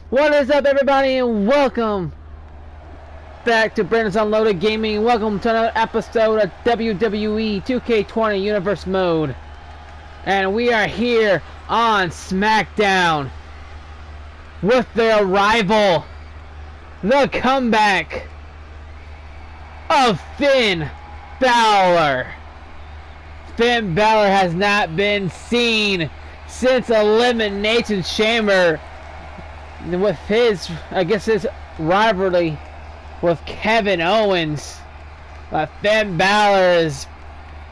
What is up, everybody, and welcome back to Brandon's Unloaded Gaming. Welcome to another episode of WWE 2K20 Universe Mode. And we are here on SmackDown with the arrival, the comeback of Finn Balor. Finn Balor has not been seen since Elimination Chamber with his, his rivalry with Kevin Owens. But Finn Balor is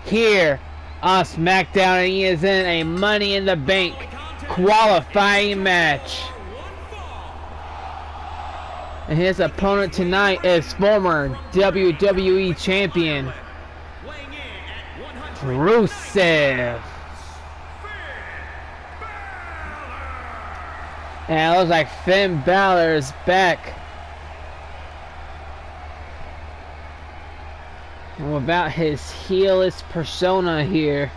here on SmackDown, and he is in a Money in the Bank qualifying match. And his opponent tonight is former WWE Champion Rusev. And it looks like Finn Balor is back. And without his heelish persona here,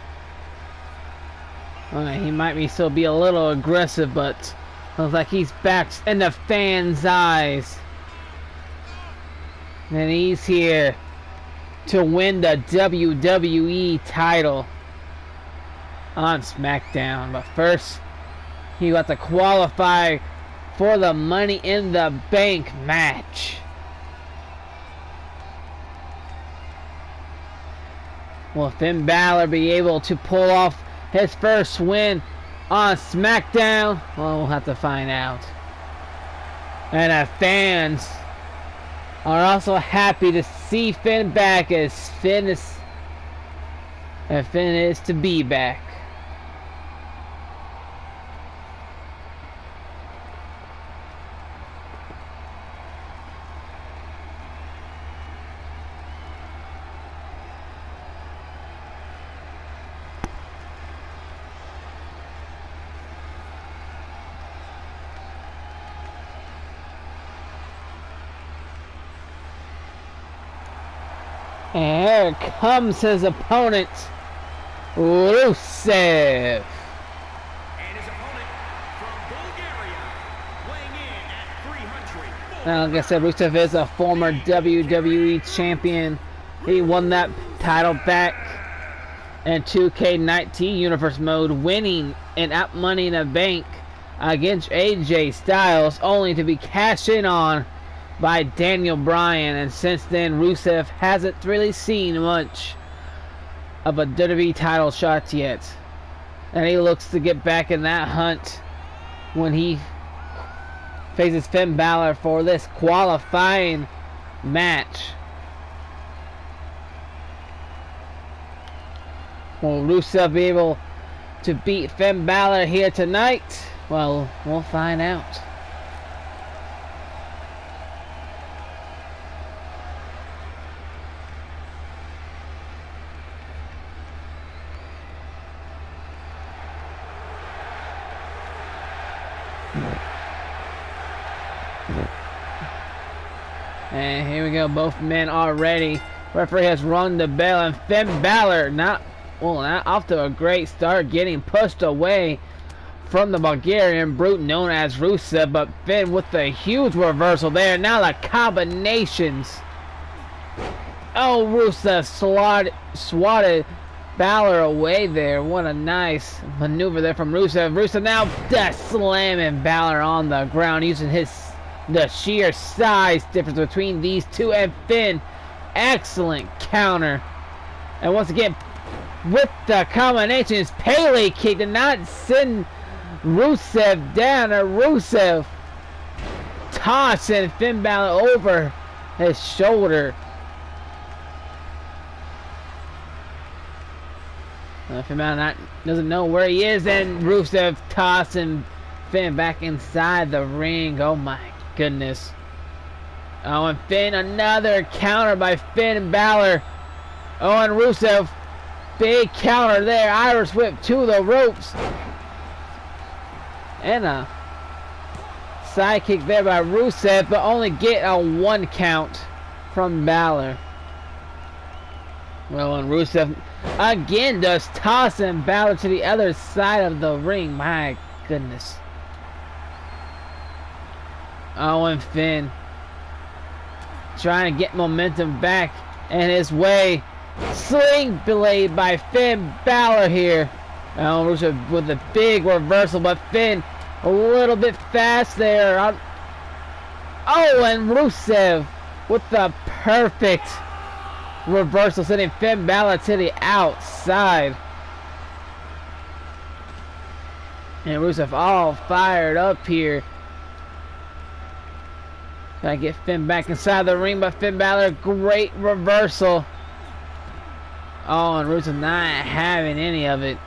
he might still be a little aggressive, but looks like he's back in the fans' eyes. And he's here to win the WWE title on SmackDown. But first, he got to qualify for the Money in the Bank match. Will Finn Balor be able to pull off his first win on SmackDown? Well, we'll have to find out. And the fans are also happy to see Finn back, as Finn is to be back. And here comes his opponent, Rusev. And his opponent from Bulgaria, weighing in at 300. Now, like I said, Rusev is a former WWE champion. He won that title back in 2K19 Universe Mode, winning in Money in the Bank against AJ Styles, only to be cashed in on by Daniel Bryan. And since then, Rusev hasn't really seen much of a WWE title shot yet, and he looks to get back in that hunt when he faces Finn Balor for this qualifying match. Will Rusev be able to beat Finn Balor here tonight? Well, we'll find out. And here we go, both men are ready. Referee has rung the bell, and Finn Balor not off to a great start, getting pushed away from the Bulgarian brute known as Rusev. But Finn with a huge reversal there. Now the combinations. Oh, Rusev swatted Balor away there. What a nice maneuver there from Rusev. Rusev now slamming Balor on the ground, using the sheer size difference between these two, and Finn, excellent counter. And once again, with the combinations, Pele kick did not send Rusev down, or Rusev tossing Finn Balor over his shoulder. Finn Balor doesn't know where he is, and Rusev tossing Finn back inside the ring. Oh my goodness. Oh, and Finn, another counter by Finn Balor. Oh, and Rusev, big counter there. Irish whip to the ropes. And a side kick there by Rusev, but only get a 1 count from Balor. Well, and Rusev again does tossing Balor to the other side of the ring. My goodness. Oh, and Finn trying to get momentum back in his way. Sling blade by Finn Balor here. Oh, Rusev with a big reversal, but Finn a little bit fast there. Oh, and Rusev with the perfect reversal, sending Finn Balor to the outside. And Rusev all fired up here. Trying to get Finn back inside the ring, but Finn Balor, great reversal. Oh, and Rusev not having any of it.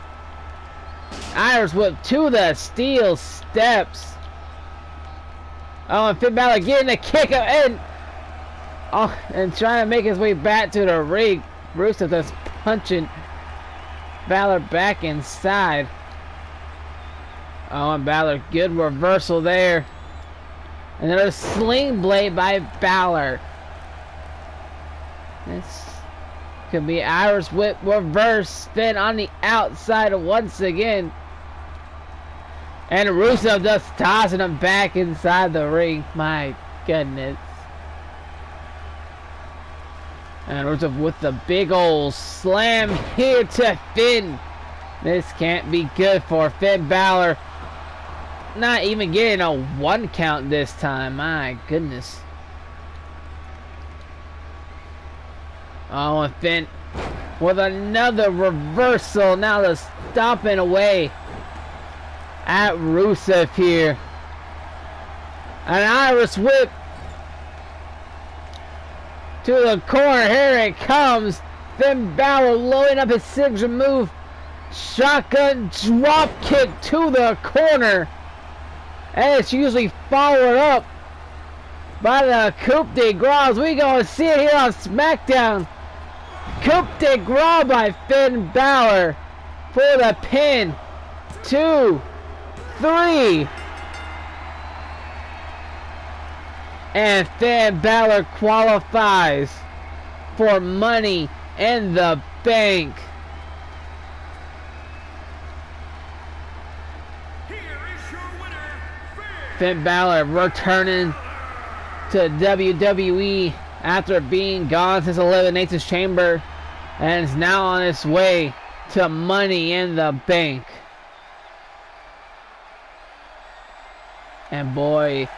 Irish whip to the steel steps. Oh, and Finn Balor getting a kick and trying to make his way back to the ring. Rusev just punching Balor back inside. Oh, and Balor, good reversal there. Another sling blade by Balor. This could be Irish whip reverse spin on the outside once again. And Rusev just tossing him back inside the ring. My goodness. And Rusev with the big old slam here to Finn. This can't be good for Finn Balor. Not even getting a 1 count this time. My goodness. Oh, and Finn with another reversal. Now they're stomping away at Rusev here. An Irish whip to the corner. Here it comes. Finn Balor loading up his signature move. Shotgun drop kick to the corner. And it's usually followed up by the coup de grace. We gonna see it here on SmackDown. Coup de grace by Finn Balor for the pin. 2, 3. And Finn Balor qualifies for Money in the Bank. Finn Balor returning to WWE after being gone since Elimination Chamber, and is now on his way to Money in the Bank. And boy,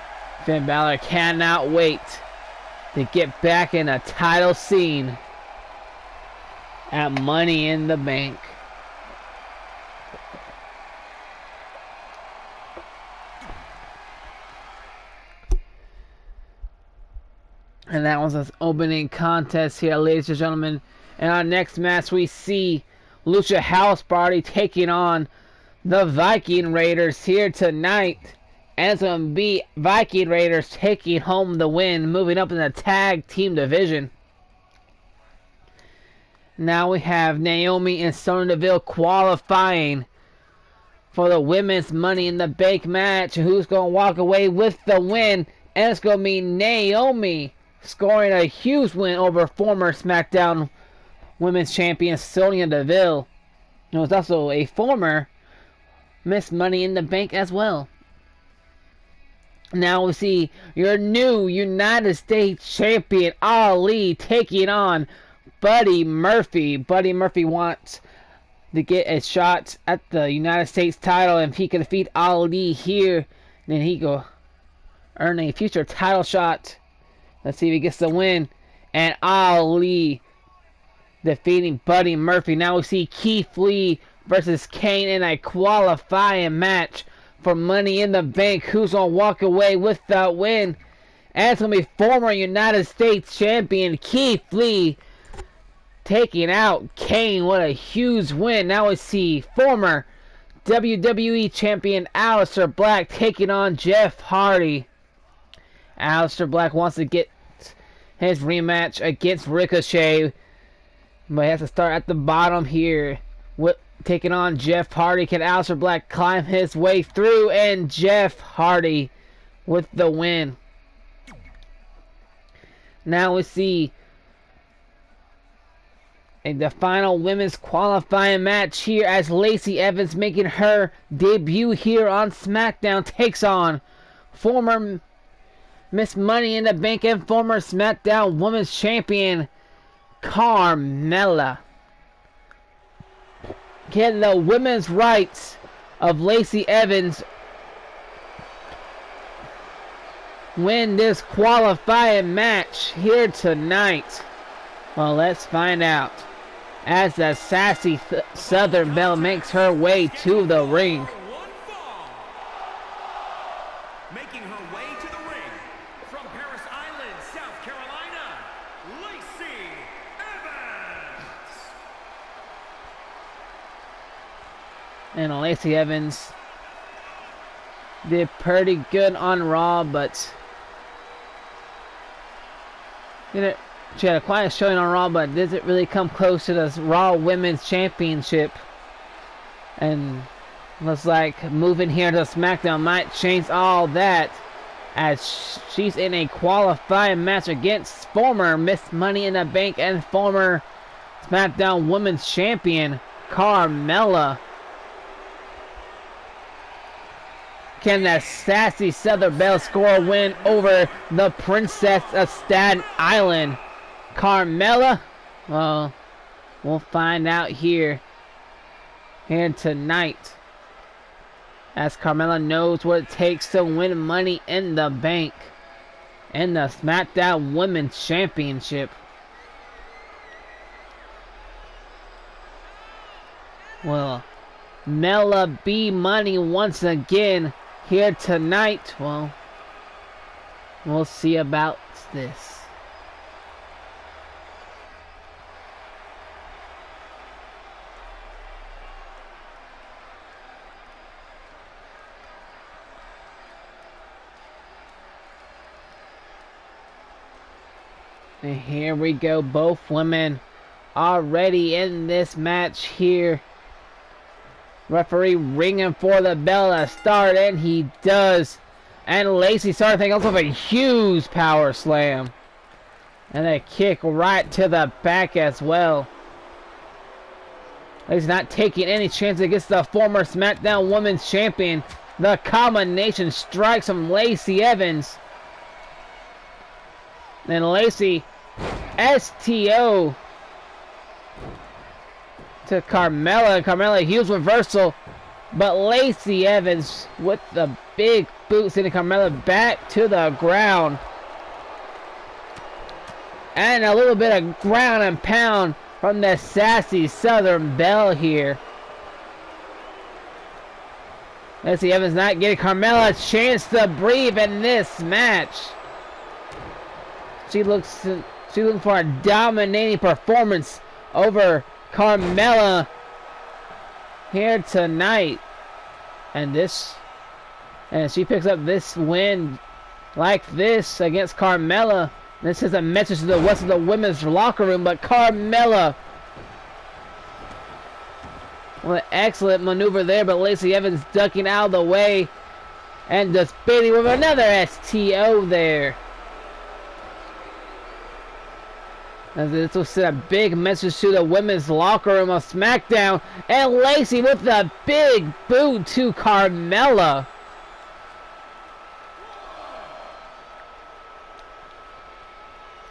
Finn Balor cannot wait to get back in a title scene at Money in the Bank. And that was the opening contest here, ladies and gentlemen. In our next match, we see Lucha House Party taking on the Viking Raiders here tonight. And it's going to be Viking Raiders taking home the win, moving up in the tag team division. Now we have Naomi and Sonya Deville qualifying for the women's Money in the Bank match. Who's going to walk away with the win? And it's going to be Naomi, scoring a huge win over former SmackDown Women's Champion Sonya Deville. It was also a former Miss Money in the Bank as well. Now we see your new United States Champion Ali taking on Buddy Murphy. Buddy Murphy wants to get a shot at the United States title, and if he can defeat Ali here, then he go earn a future title shot. Let's see if he gets the win. And Ali defeating Buddy Murphy. Now we see Keith Lee versus Kane in a qualifying match for Money in the Bank. Who's going to walk away with the win? And it's going to be former United States Champion Keith Lee taking out Kane. What a huge win. Now we see former WWE Champion Aleister Black taking on Jeff Hardy. Aleister Black wants to get his rematch against Ricochet, but he has to start at the bottom here with taking on Jeff Hardy. Can Aleister Black climb his way through? And Jeff Hardy with the win. Now we see the final women's qualifying match here as Lacey Evans, making her debut here on SmackDown, takes on former Miss Money in the Bank and former SmackDown Women's Champion Carmella. Can the women's rights of Lacey Evans win this qualifying match here tonight? Well, let's find out as the sassy Southern Belle makes her way to the ring. Making her way to the ring from Paris Island, South Carolina, Lacey Evans. And Lacey Evans did pretty good on Raw, but you know, she had a quiet showing on Raw, but didn't really come close to the Raw Women's Championship. And looks like moving here to SmackDown might change all that, as she's in a qualifying match against former Miss Money in the Bank and former SmackDown Women's Champion Carmella. Can the sassy Southern Belle score a win over the Princess of Staten Island, Carmella? Well, we'll find out here tonight, as Carmella knows what it takes to win Money in the Bank and the SmackDown Women's Championship. Well, Mella B Money once again here tonight. Well, we'll see about this. And here we go, both women already in this match here. Referee ringing for the bell to start, and he does. And Lacey started things off with a huge power slam. And a kick right to the back as well. Lacey not taking any chance against the former SmackDown Women's Champion. The combination strikes from Lacey Evans. And Lacey STO to Carmella. Carmella huge reversal, but Lacey Evans with the big boot sending Carmella back to the ground. And a little bit of ground and pound from the sassy Southern Belle here. Lacey Evans not getting Carmella a chance to breathe in this match. She's looking for a dominating performance over Carmella here tonight. And she picks up this win like this against Carmella. This is a message to the rest of the women's locker room, but Carmella, well, an excellent maneuver there, but Lacey Evans ducking out of the way and just beating with another STO there. And this will send a big message to the women's locker room of SmackDown. And Lacey with the big boot to Carmella.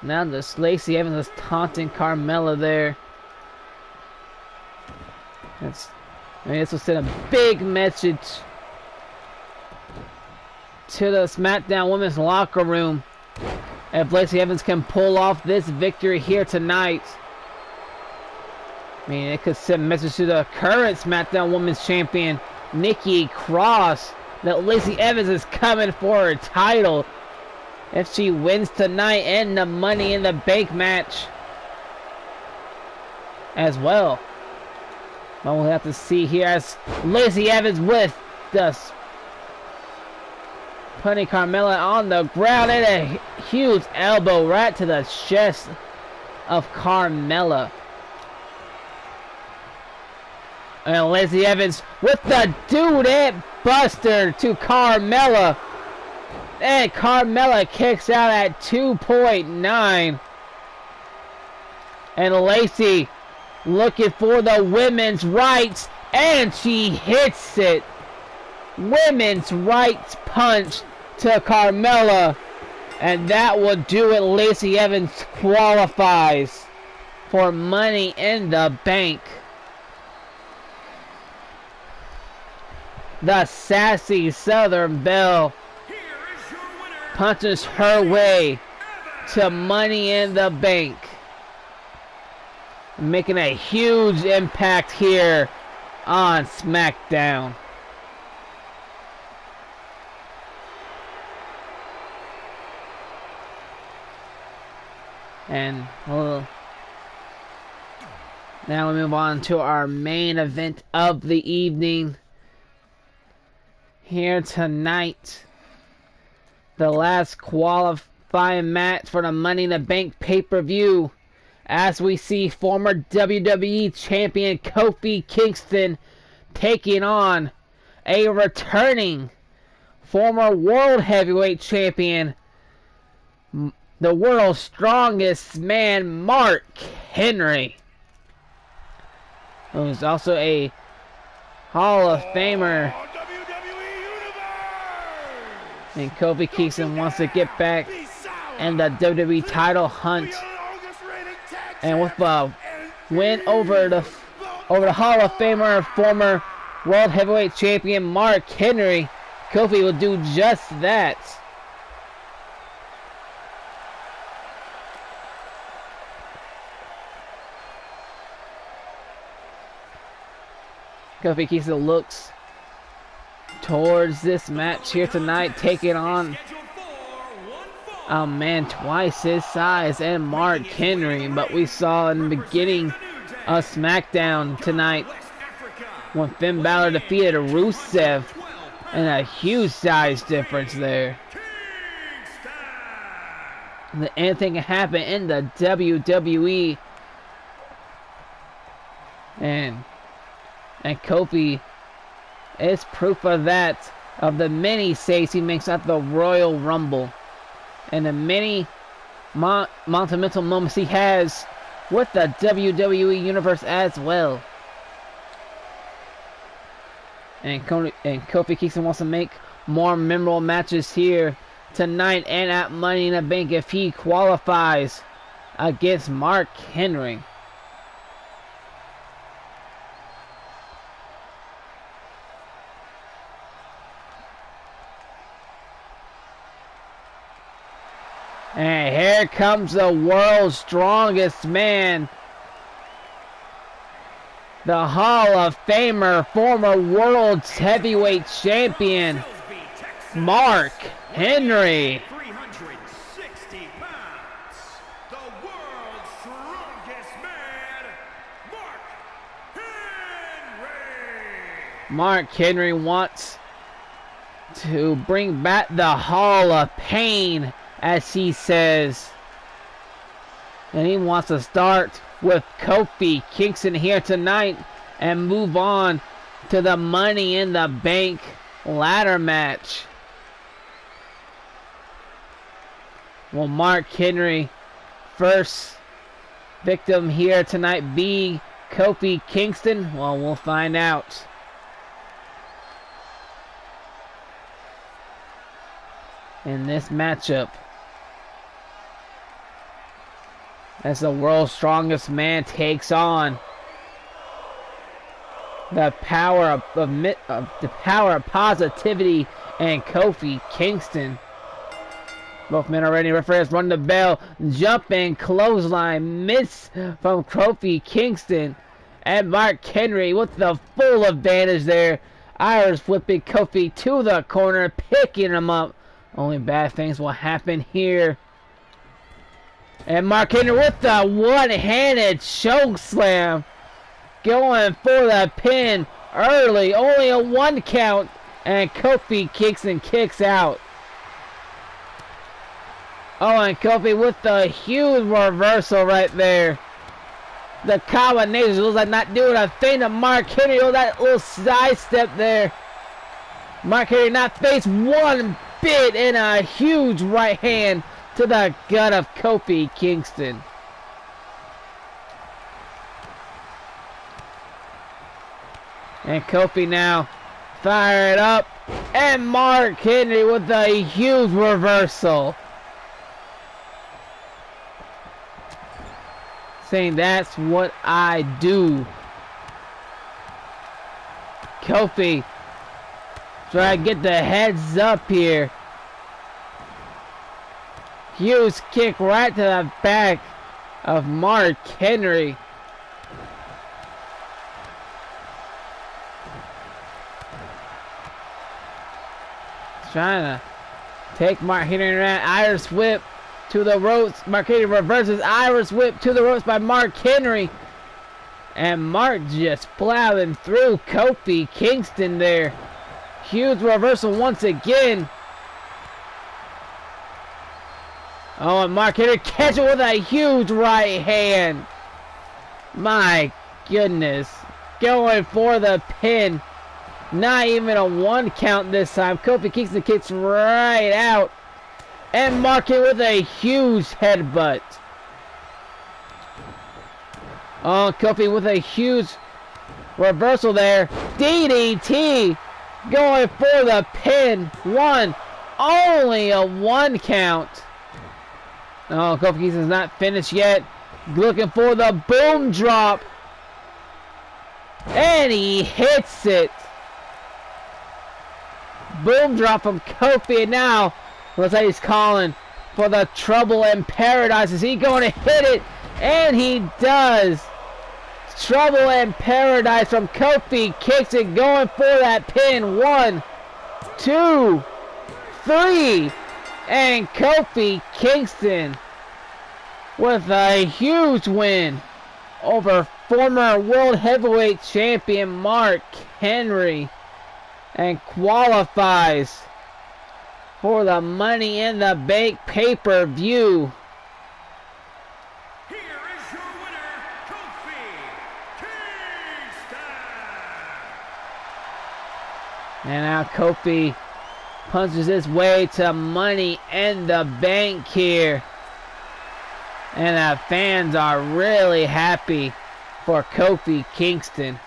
Now this Lacey Evans is taunting Carmella there. This will send a big message to the SmackDown women's locker room. If Lacey Evans can pull off this victory here tonight, I mean, it could send a message to the current SmackDown Women's Champion, Nikki Cross, that Lacey Evans is coming for her title if she wins tonight and the Money in the Bank match as well. But we'll have to see here as Lacey Evans with the putting Carmella on the ground, and a huge elbow right to the chest of Carmella. And Lacey Evans with the Dude Buster to Carmella. And Carmella kicks out at 2.9. And Lacey looking for the women's rights, and she hits it. Women's rights punch to Carmella, And that will do it. Lacey Evans qualifies for Money in the Bank. The sassy Southern Belle punches her way to Money in the Bank, making a huge impact here on SmackDown. And now we move on to our main event of the evening. Here tonight, the last qualifying match for the Money in the Bank pay-per-view, as we see former WWE Champion Kofi Kingston taking on a returning former World Heavyweight Champion, the world's strongest man, Mark Henry, who's also a Hall of Famer. And Kofi Kingston wants to get back in the WWE title hunt. And with a win over the Hall of Famer, former World Heavyweight Champion Mark Henry, Kofi will do just that. Kofi Kingston looks towards this match here tonight, taking on a man twice his size and Mark Henry. But we saw in the beginning of SmackDown tonight when Finn Balor defeated Rusev, and a huge size difference there. Anything can happen in the WWE, and Kofi is proof of that, of the many saves he makes at the Royal Rumble, and the many monumental moments he has with the WWE Universe as well. And Kofi Kingston wants to make more memorable matches here tonight and at Money in the Bank if he qualifies against Mark Henry. And here comes the world's strongest man, the Hall of Famer, former World Heavyweight Champion, Mark Henry. 360 pounds, the world's strongest man, Mark Henry. Mark Henry wants to bring back the Hall of Pain, as he says. And he wants to start with Kofi Kingston here tonight and move on to the Money in the Bank ladder match. Will Mark Henry, first victim here tonight, be Kofi Kingston? Well, we'll find out. In this matchup, as the world's strongest man takes on the power of positivity and Kofi Kingston. Both men are ready. Referee has run the bell. Jumping clothesline miss from Kofi Kingston, and Mark Henry with the full advantage there. Irish flipping Kofi to the corner, picking him up. Only bad things will happen here. And Mark Henry with the one-handed choke slam, going for the pin early. Only a 1 count, and Kofi Kingston kicks out. Oh, and Kofi with the huge reversal right there. The combination looks like not doing a thing to Mark Henry. Oh, that little side step there. Mark Henry not faced one bit, in a huge right hand to the gut of Kofi Kingston. And Kofi now fired up, and Mark Henry with a huge reversal. saying that's what I do. Kofi try to get the heads up here. Huge kick right to the back of Mark Henry. Trying to take Mark Henry around. Irish whip to the ropes. Mark Henry reverses. Irish whip to the ropes by Mark Henry. And Mark just plowing through Kofi Kingston there. Huge reversal once again. Oh, and Mark Henry catches it with a huge right hand. My goodness. Going for the pin. Not even a 1 count this time. Kofi Kingston kicks right out. And Mark Henry with a huge headbutt. Oh, Kofi with a huge reversal there. DDT. Going for the pin. Only a 1 count. Oh, Kofi Kingston's not finished yet. Looking for the boom drop. And he hits it. Boom drop from Kofi, and now looks like he's calling for the Trouble in Paradise. Is he going to hit it? And he does. Trouble in Paradise from Kofi Kingston, going for that pin. 1, 2, 3, and Kofi Kingston with a huge win over former World Heavyweight Champion Mark Henry, and qualifies for the Money in the Bank pay-per-view. Here is your winner, Kofi Kingston. And now Kofi punches his way to Money in the Bank here. And the fans are really happy for Kofi Kingston.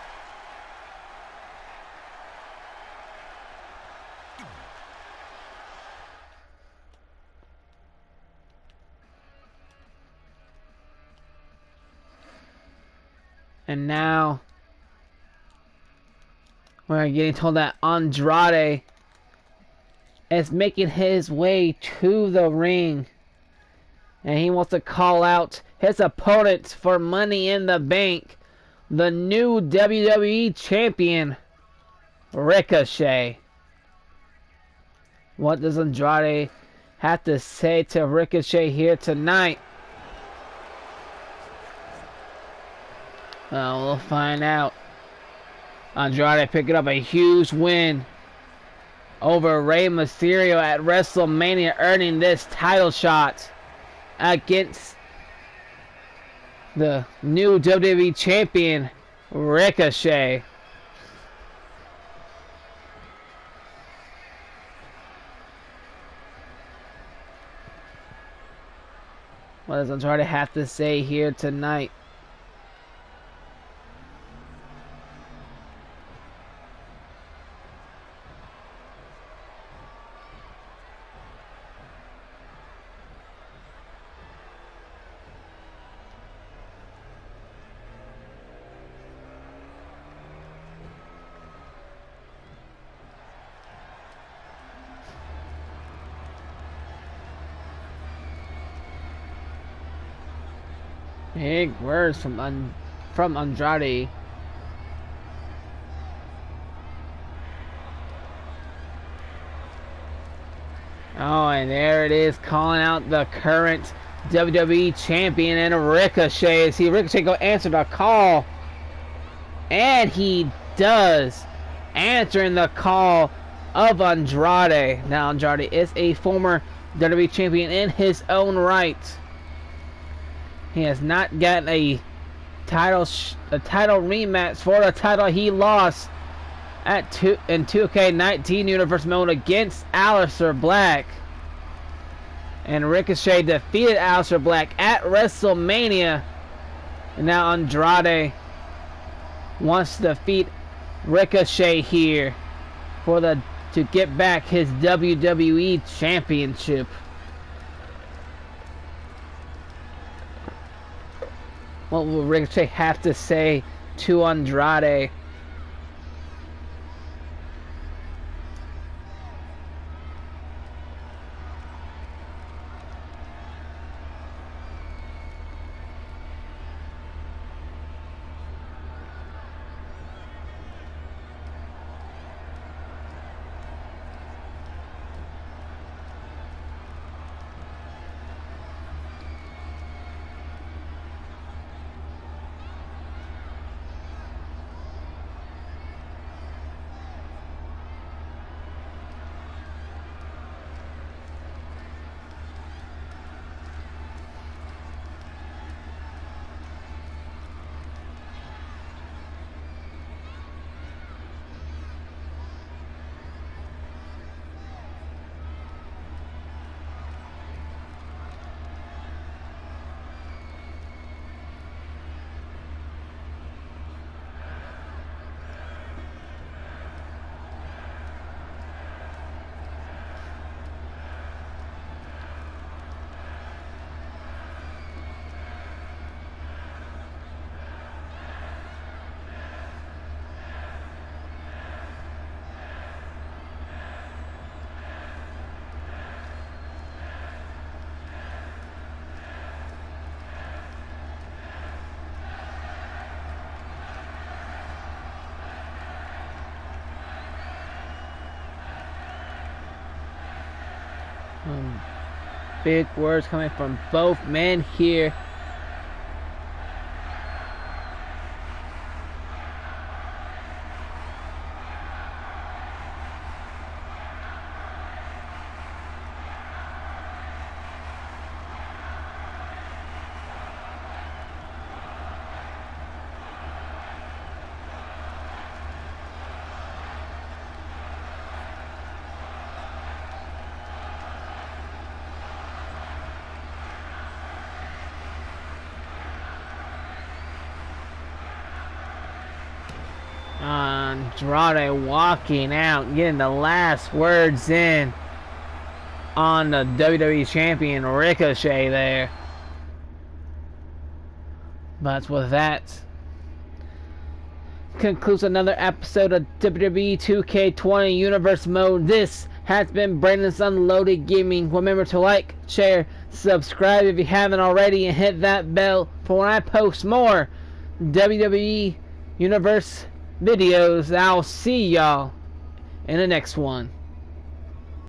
And now we're getting told that Andrade is making his way to the ring. And he wants to call out his opponents for Money in the Bank. The new WWE Champion, Ricochet. What does Andrade have to say to Ricochet here tonight? We'll find out. Andrade picking up a huge win over Rey Mysterio at WrestleMania, earning this title shot against the new WWE Champion, Ricochet. What does Andrade have to say here tonight? Big words from Andrade. Oh, and there it is, calling out the current WWE Champion and Ricochet. See Ricochet go answer the call. And he does, answering the call of Andrade. Now Andrade is a former WWE Champion in his own right. He has not gotten a title rematch for the title he lost in 2K19 Universe Mode against Aleister Black. And Ricochet defeated Aleister Black at WrestleMania. And now Andrade wants to defeat Ricochet here to get back his WWE Championship. What will Ricochet have to say to Andrade? Big words coming from both men here. Andrade walking out, getting the last words in on the WWE Champion Ricochet there. But with that, concludes another episode of WWE 2K20 Universe Mode. This has been Brandon's Unloaded Gaming. Remember to like, share, subscribe if you haven't already, and hit that bell for when I post more WWE Universe videos. I'll see y'all in the next one.